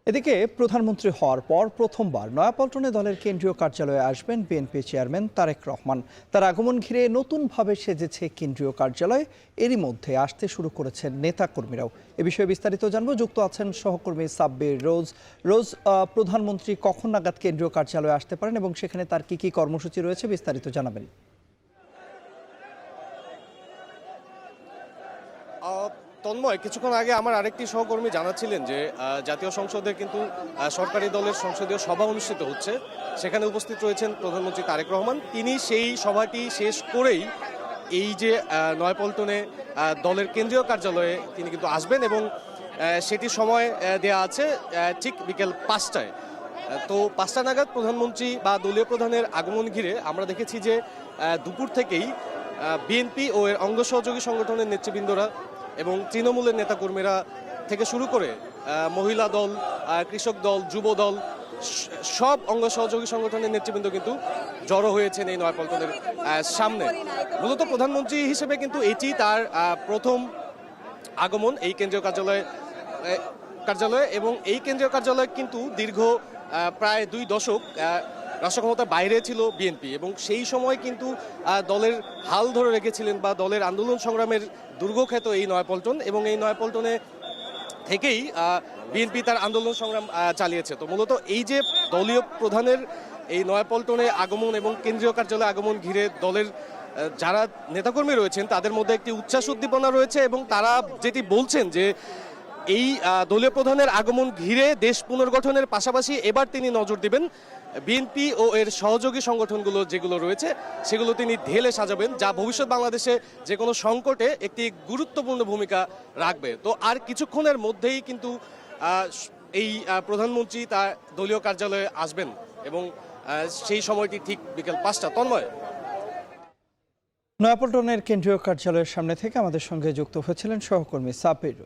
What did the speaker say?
এদিকে প্রধানমন্ত্রী হওয়ার পর প্রথমবার নয়াপল্টনে দলের কেন্দ্রীয় কার্যালয়ে আসবেন বিএনপি চেয়ারম্যান তারেক রহমান। তার আগমন ঘিরে নতুনভাবে সেজেছে কেন্দ্রীয় কার্যালয়। এরই মধ্যে আসতে শুরু করেছেন নেতাকর্মীরাও। এ বিষয়ে বিস্তারিত জানবো, যুক্ত আছেন সহকর্মী সাব্বির। রোজ, প্রধানমন্ত্রী কখন নাগাদ কেন্দ্রীয় কার্যালয়ে আসতে পারেন এবং সেখানে তার কি কি কর্মসূচি রয়েছে, বিস্তারিত জানাবেন। তন্ময়, কিছুক্ষণ আগে আমার আরেকটি সহকর্মী জানাচ্ছিলেন যে জাতীয় সংসদে কিন্তু সরকারি দলের সংসদীয় সভা অনুষ্ঠিত হচ্ছে। সেখানে উপস্থিত রয়েছেন প্রধানমন্ত্রী তারেক রহমান। তিনি সেই সভাটি শেষ করেই এই যে নয়াপল্টনে দলের কেন্দ্রীয় কার্যালয়ে তিনি কিন্তু আসবেন এবং সেটি সময় দেয়া আছে ঠিক বিকেল 5টায়। তো 5টা নাগাদ প্রধানমন্ত্রী বা দলীয় প্রধানের আগমন ঘিরে আমরা দেখেছি যে দুপুর থেকেই বিএনপি ও এর অঙ্গ সহযোগী সংগঠনের নেতৃবৃন্দরা এবং তৃণমূলের নেতাকর্মীরা থেকে শুরু করে মহিলা দল, কৃষক দল, যুব দল, সব অঙ্গ সহযোগী সংগঠনের নেতৃবৃন্দ কিন্তু জড়ো হয়েছেন এই নয়াপল্টনের সামনে। মূলত প্রধানমন্ত্রী হিসেবে কিন্তু এটি তার প্রথম আগমন এই কেন্দ্রীয় কার্যালয়ে এবং এই কেন্দ্রীয় কার্যালয় কিন্তু দীর্ঘ প্রায় 2 দশক রাষ্ট্র ক্ষমতার বাইরে ছিল বিএনপি এবং সেই সময় কিন্তু দলের হাল ধরে রেখেছিলেন বা দলের আন্দোলন সংগ্রামের দুর্গখ্যাত এই নয়াপল্টন এবং এই নয়াপল্টনে থেকেই বিএনপি তার আন্দোলন সংগ্রাম চালিয়েছে। তো মূলত এই যে দলীয় প্রধানের এই নয়াপল্টনে আগমন এবং কেন্দ্রীয় কার্যালয়ে আগমন ঘিরে দলের যারা নেতাকর্মী রয়েছেন তাদের মধ্যে একটি উচ্ছ্বাস উদ্দীপনা রয়েছে এবং তারা যেটি বলছেন যে এই দলীয় প্রধানের আগমন ঘিরে দেশ পুনর্গঠনের পাশাপাশি এবার তিনি নজর দিবেন বিএনপি ও এর সহযোগী সংগঠনগুলো যেগুলো রয়েছে সেগুলো তিনি ঢেলে সাজাবেন, যা ভবিষ্যৎ বাংলাদেশে যে কোনো সংকটে একটি গুরুত্বপূর্ণ ভূমিকা রাখবে। তো আর কিছুক্ষণের মধ্যেই কিন্তু এই প্রধানমন্ত্রী তার দলীয় কার্যালয়ে আসবেন এবং সেই সময়টি ঠিক বিকেল 5টা। তন্ময়, নয়াপল্টনের কেন্দ্রীয় কার্যালয়ের সামনে থেকে আমাদের সঙ্গে যুক্ত হয়েছিলেন সহকর্মী সাব্বির।